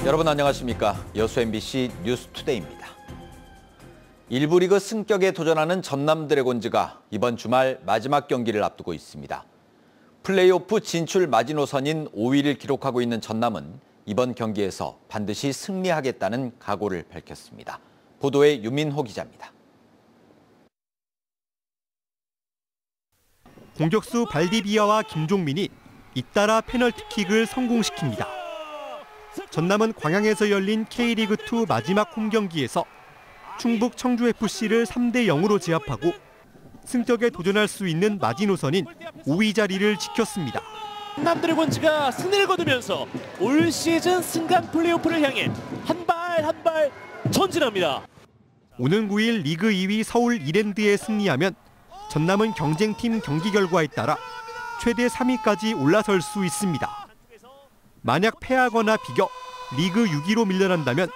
여러분 안녕하십니까? 여수 MBC 뉴스투데이입니다. 1부 리그 승격에 도전하는 전남 드래곤즈가 이번 주말 마지막 경기를 앞두고 있습니다. 플레이오프 진출 마지노선인 5위를 기록하고 있는 전남은 이번 경기에서 반드시 승리하겠다는 각오를 밝혔습니다. 보도에 유민호 기자입니다. 공격수 발디비아와 김종민이 잇따라 페널티킥을 성공시킵니다. 전남은 광양에서 열린 K리그2 마지막 홈경기에서 충북 청주FC를 3대0으로 제압하고 승격에 도전할 수 있는 마지노선인 5위 자리를 지켰습니다. 전남 드래곤즈가 승리를 거두면서 올 시즌 승강 플레이오프를 향해 한 발 전진합니다. 오는 9일 리그 2위 서울 이랜드에 승리하면 전남은 경쟁팀 경기 결과에 따라 최대 3위까지 올라설 수 있습니다. 만약 패하거나 비겨 리그 6위로 밀려난다면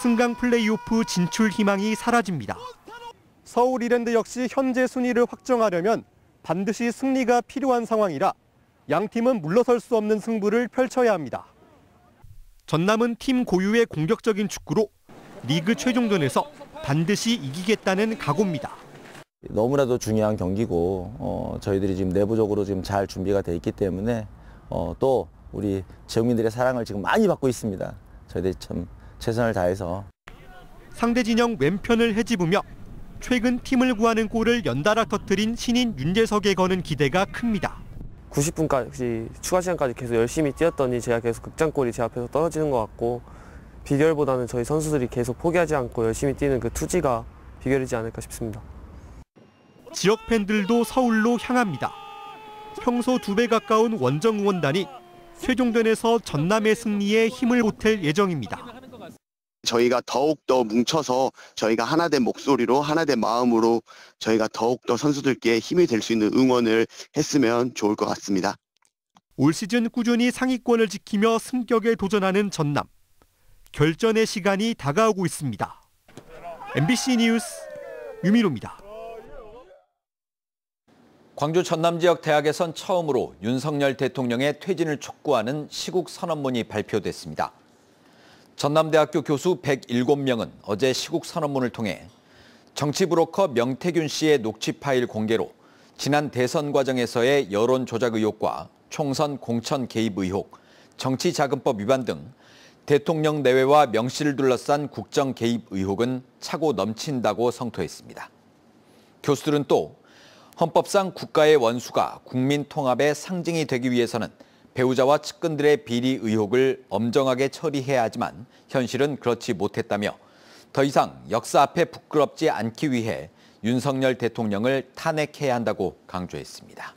승강 플레이오프 진출 희망이 사라집니다. 서울 이랜드 역시 현재 순위를 확정하려면 반드시 승리가 필요한 상황이라 양 팀은 물러설 수 없는 승부를 펼쳐야 합니다. 전남은 팀 고유의 공격적인 축구로 리그 최종전에서 반드시 이기겠다는 각오입니다. 너무나도 중요한 경기고 저희들이 지금 내부적으로 지금 잘 준비가 돼 있기 때문에 또 우리 지역민들의 사랑을 지금 많이 받고 있습니다. 저희들이 참 최선을 다해서. 상대 진영 왼편을 헤집으며 최근 팀을 구하는 골을 연달아 터뜨린 신인 윤재석에 거는 기대가 큽니다. 90분까지 추가 시간까지 계속 열심히 뛰었더니 제가 계속 극장골이 제 앞에서 떨어지는 것 같고 비결보다는 저희 선수들이 계속 포기하지 않고 열심히 뛰는 그 투지가 비결이지 않을까 싶습니다. 지역 팬들도 서울로 향합니다. 평소 2배 가까운 원정 응원단이 최종전에서 전남의 승리에 힘을 보탤 예정입니다. 저희가 더욱더 뭉쳐서 저희가 하나된 목소리로 하나된 마음으로 저희가 더욱더 선수들께 힘이 될 수 있는 응원을 했으면 좋을 것 같습니다. 올 시즌 꾸준히 상위권을 지키며 승격에 도전하는 전남. 결전의 시간이 다가오고 있습니다. MBC 뉴스 유민호입니다. 광주 전남 지역 대학에선 처음으로 윤석열 대통령의 퇴진을 촉구하는 시국 선언문이 발표됐습니다. 전남대학교 교수 107명은 어제 시국 선언문을 통해 정치 브로커 명태균 씨의 녹취 파일 공개로 지난 대선 과정에서의 여론 조작 의혹과 총선 공천 개입 의혹, 정치자금법 위반 등 대통령 내외와 명실을 둘러싼 국정 개입 의혹은 차고 넘친다고 성토했습니다. 교수들은 또 헌법상 국가의 원수가 국민 통합의 상징이 되기 위해서는 배우자와 측근들의 비리 의혹을 엄정하게 처리해야 하지만 현실은 그렇지 못했다며 더 이상 역사 앞에 부끄럽지 않기 위해 윤석열 대통령을 탄핵해야 한다고 강조했습니다.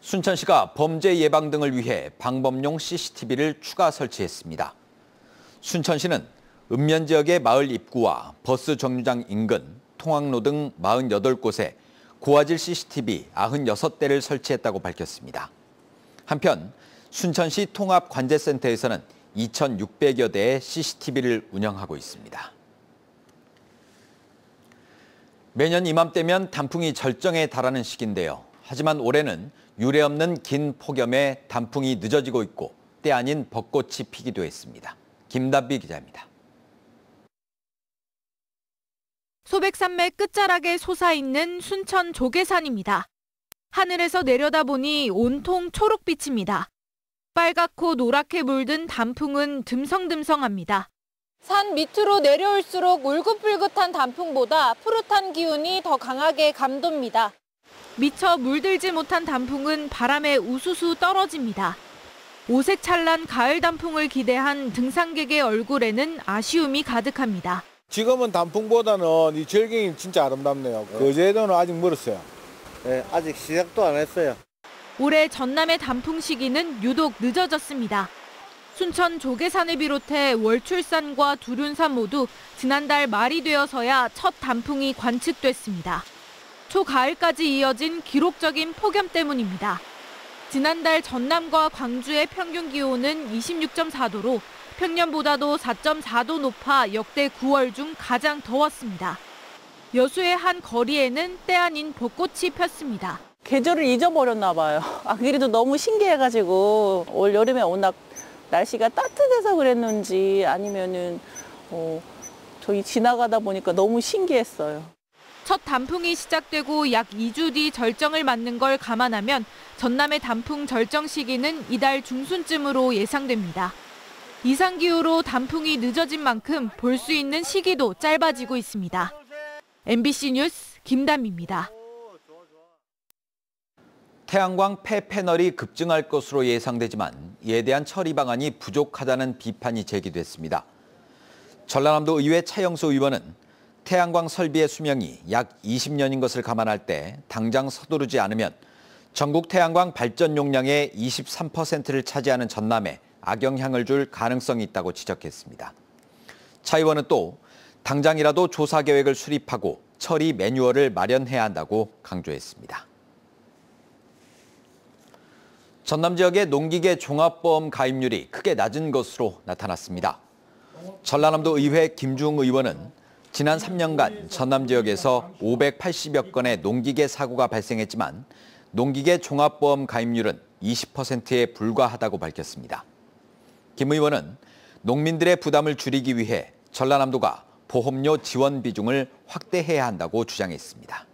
순천시가 범죄 예방 등을 위해 방범용 CCTV를 추가 설치했습니다. 순천시는 읍면 지역의 마을 입구와 버스 정류장 인근, 통학로 등 48곳에 고화질 CCTV 96대를 설치했다고 밝혔습니다. 한편 순천시 통합관제센터에서는 2,600여 대의 CCTV를 운영하고 있습니다. 매년 이맘때면 단풍이 절정에 달하는 시기인데요. 하지만 올해는 유례없는 긴 폭염에 단풍이 늦어지고 있고 때 아닌 벚꽃이 피기도 했습니다. 김단비 기자입니다. 소백산맥 끝자락에 솟아있는 순천 조계산입니다. 하늘에서 내려다보니 온통 초록빛입니다. 빨갛고 노랗게 물든 단풍은 듬성듬성합니다. 산 밑으로 내려올수록 울긋불긋한 단풍보다 푸릇한 기운이 더 강하게 감돕니다. 미처 물들지 못한 단풍은 바람에 우수수 떨어집니다. 오색찬란 가을 단풍을 기대한 등산객의 얼굴에는 아쉬움이 가득합니다. 지금은 단풍보다는 이 절경이 진짜 아름답네요. 거제도는 아직 멀었어요. 네, 아직 시작도 안 했어요. 올해 전남의 단풍 시기는 유독 늦어졌습니다. 순천 조계산을 비롯해 월출산과 두륜산 모두 지난달 말이 되어서야 첫 단풍이 관측됐습니다. 초가을까지 이어진 기록적인 폭염 때문입니다. 지난달 전남과 광주의 평균 기온은 26.4도로 평년보다도 4.4도 높아 역대 9월 중 가장 더웠습니다. 여수의 한 거리에는 때 아닌 벚꽃이 폈습니다. 계절을 잊어버렸나 봐요. 그래도 너무 신기해가지고 올 여름에 워낙 날씨가 따뜻해서 그랬는지 아니면은 저희 지나가다 보니까 너무 신기했어요. 첫 단풍이 시작되고 약 2주 뒤 절정을 맞는 걸 감안하면 전남의 단풍 절정 시기는 이달 중순쯤으로 예상됩니다. 이상기후로 단풍이 늦어진 만큼 볼 수 있는 시기도 짧아지고 있습니다. MBC 뉴스 김담입니다. 태양광 폐패널이 급증할 것으로 예상되지만 이에 대한 처리 방안이 부족하다는 비판이 제기됐습니다. 전라남도 의회 차영수 의원은 태양광 설비의 수명이 약 20년인 것을 감안할 때 당장 서두르지 않으면 전국 태양광 발전 용량의 23%를 차지하는 전남에 악영향을 줄 가능성이 있다고 지적했습니다. 차 의원은 또 당장이라도 조사 계획을 수립하고 처리 매뉴얼을 마련해야 한다고 강조했습니다. 전남 지역의 농기계 종합보험 가입률이 크게 낮은 것으로 나타났습니다. 전라남도 의회 김주웅 의원은 지난 3년간 전남 지역에서 580여 건의 농기계 사고가 발생했지만 농기계 종합보험 가입률은 20%에 불과하다고 밝혔습니다. 김 의원은 농민들의 부담을 줄이기 위해 전라남도가 보험료 지원 비중을 확대해야 한다고 주장했습니다.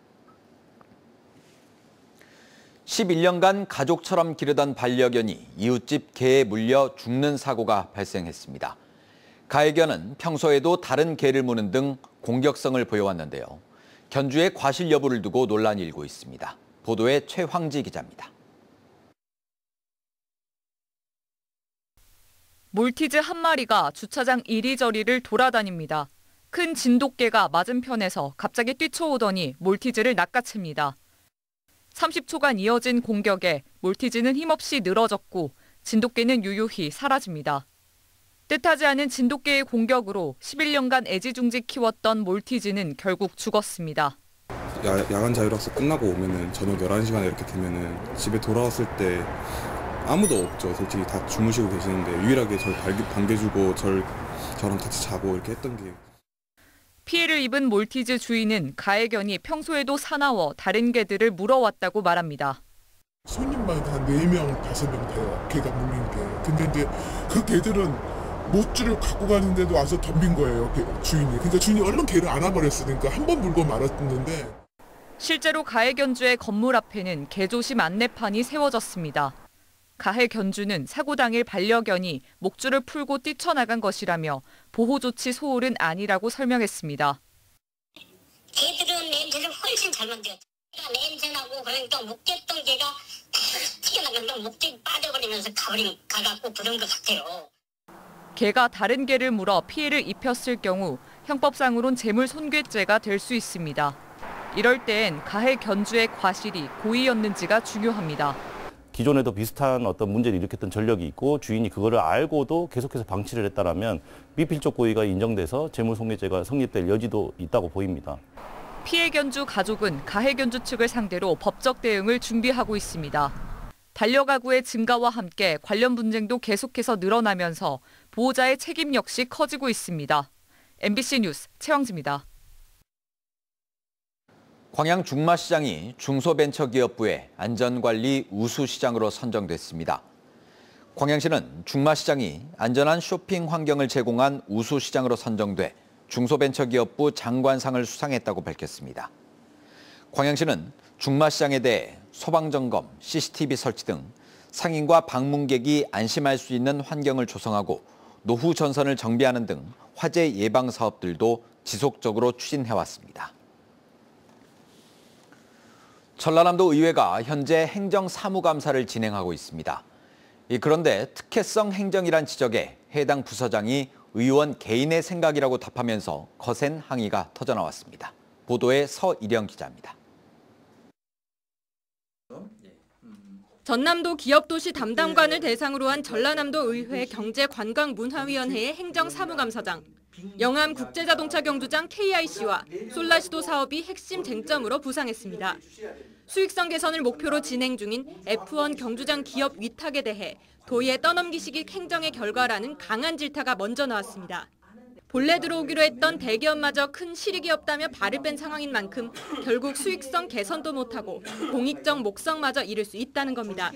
11년간 가족처럼 기르던 반려견이 이웃집 개에 물려 죽는 사고가 발생했습니다. 가해견은 평소에도 다른 개를 무는 등 공격성을 보여왔는데요. 견주의 과실 여부를 두고 논란이 일고 있습니다. 보도에 최황지 기자입니다. 몰티즈 한 마리가 주차장 이리저리를 돌아다닙니다. 큰 진돗개가 맞은편에서 갑자기 뛰쳐오더니 몰티즈를 낚아챕니다. 30초간 이어진 공격에 몰티즈는 힘없이 늘어졌고 진돗개는 유유히 사라집니다. 뜻하지 않은 진돗개의 공격으로 11년간 애지중지 키웠던 몰티즈는 결국 죽었습니다. 야간 자율학습 끝나고 오면은 저녁 11시간에 이렇게 되면은 집에 돌아왔을 때 아무도 없죠. 솔직히 다 주무시고 계시는데 유일하게 절 반겨주고 저랑 같이 자고 이렇게 했던 게. 피해를 입은 몰티즈 주인은 가해견이 평소에도 사나워 다른 개들을 물어왔다고 말합니다. 손님마다 한 4명, 5명 돼요. 개가 물린 게. 근데 이제 그 개들은 못줄을 갖고 가는데도 와서 덤빈 거예요, 주인이. 그러니까 주인이 얼른 개를 안아버렸으니까 한 번 물고 말았는데. 실제로 가해견주의 건물 앞에는 개조심 안내판이 세워졌습니다. 가해견주는 사고 당일 반려견이 목줄을 풀고 뛰쳐나간 것이라며 보호조치 소홀은 아니라고 설명했습니다. 개들은 냄새를 훨씬 잘 만들었죠. 냄새나고 그러니까 목됐던 개가 튀어나가면 목줄이 빠져버리면서 가갖고 그런 것 같아요. 개가 다른 개를 물어 피해를 입혔을 경우 형법상으론 재물손괴죄가 될 수 있습니다. 이럴 땐 가해견주의 과실이 고의였는지가 중요합니다. 기존에도 비슷한 어떤 문제를 일으켰던 전력이 있고 주인이 그거를 알고도 계속해서 방치를 했다라면 미필적 고의가 인정돼서 재물손괴죄가 성립될 여지도 있다고 보입니다. 피해 견주 가족은 가해견주 측을 상대로 법적 대응을 준비하고 있습니다. 반려가구의 증가와 함께 관련 분쟁도 계속해서 늘어나면서 보호자의 책임 역시 커지고 있습니다. MBC 뉴스 최황지입니다. 광양 중마시장이 중소벤처기업부의 안전관리 우수시장으로 선정됐습니다. 광양시는 중마시장이 안전한 쇼핑 환경을 제공한 우수시장으로 선정돼 중소벤처기업부 장관상을 수상했다고 밝혔습니다. 광양시는 중마시장에 대해 소방점검, CCTV 설치 등 상인과 방문객이 안심할 수 있는 환경을 조성하고 노후 전선을 정비하는 등 화재 예방 사업들도 지속적으로 추진해왔습니다. 전라남도 의회가 현재 행정사무감사를 진행하고 있습니다. 그런데 특혜성 행정이란 지적에 해당 부서장이 의원 개인의 생각이라고 답하면서 거센 항의가 터져나왔습니다. 보도에 서일영 기자입니다. 전남도 기업도시 담당관을 대상으로 한 전라남도 의회 경제관광문화위원회의 행정사무감사장, 영암 국제자동차 경주장 KIC와 솔라시도 사업이 핵심 쟁점으로 부상했습니다. 수익성 개선을 목표로 진행 중인 F1 경주장 기업 위탁에 대해 도의에 떠넘기시기 행정의 결과라는 강한 질타가 먼저 나왔습니다. 본래 들어오기로 했던 대기업마저 큰 실익이 없다며 발을 뺀 상황인 만큼 결국 수익성 개선도 못하고 공익적 목적마저 이룰 수 있다는 겁니다.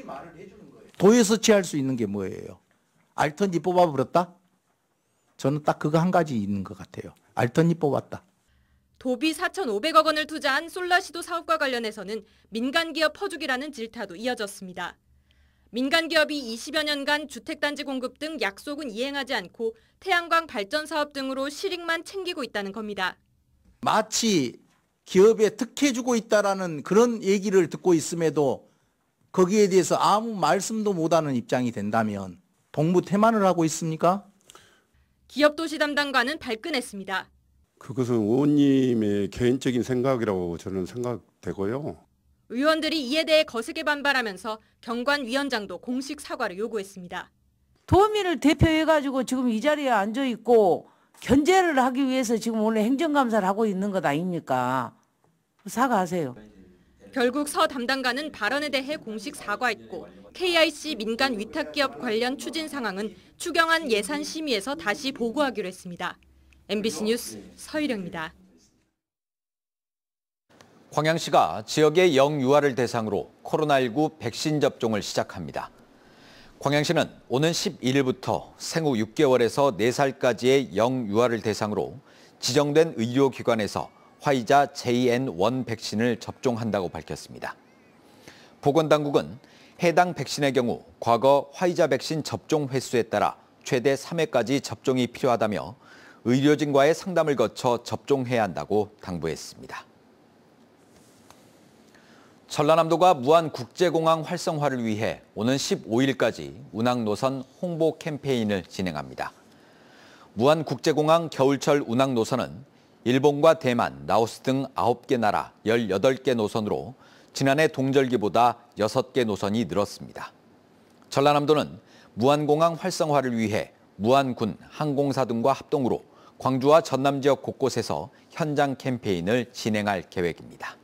도에서 취할 수 있는 게 뭐예요? 알턴지 뽑아버렸다? 저는 딱 그거 한 가지 있는 것 같아요. 알턴지 뽑았다. 도비 4,500억 원을 투자한 솔라시도 사업과 관련해서는 민간기업 퍼주기라는 질타도 이어졌습니다. 민간기업이 20여 년간 주택단지 공급 등 약속은 이행하지 않고 태양광 발전 사업 등으로 실익만 챙기고 있다는 겁니다. 마치 기업에 득해주고 있다라는 그런 얘기를 듣고 있음에도 거기에 대해서 아무 말씀도 못하는 입장이 된다면 동무태만을 하고 있습니까? 기업도시 담당관은 발끈했습니다. 그것은 의원님의 개인적인 생각이라고 저는 생각되고요. 의원들이 이에 대해 거세게 반발하면서 경관위원장도 공식 사과를 요구했습니다. 도민을 대표해가지고 지금 이 자리에 앉아있고 견제를 하기 위해서 지금 오늘 행정감사를 하고 있는 것 아닙니까? 사과하세요. 결국 서 담당관은 발언에 대해 공식 사과했고 KIC 민간 위탁기업 관련 추진 상황은 추경안 예산심의에서 다시 보고하기로 했습니다. MBC 뉴스 서희령입니다. 광양시가 지역의 영유아를 대상으로 코로나19 백신 접종을 시작합니다. 광양시는 오는 11일부터 생후 6개월에서 4살까지의 영유아를 대상으로 지정된 의료기관에서 화이자 JN1 백신을 접종한다고 밝혔습니다. 보건당국은 해당 백신의 경우 과거 화이자 백신 접종 횟수에 따라 최대 3회까지 접종이 필요하다며 의료진과의 상담을 거쳐 접종해야 한다고 당부했습니다. 전라남도가 무안국제공항 활성화를 위해 오는 15일까지 운항노선 홍보 캠페인을 진행합니다. 무안국제공항 겨울철 운항노선은 일본과 대만, 라오스 등 9개 나라 18개 노선으로 지난해 동절기보다 6개 노선이 늘었습니다. 전라남도는 무안공항 활성화를 위해 무안군, 항공사 등과 합동으로 광주와 전남 지역 곳곳에서 현장 캠페인을 진행할 계획입니다.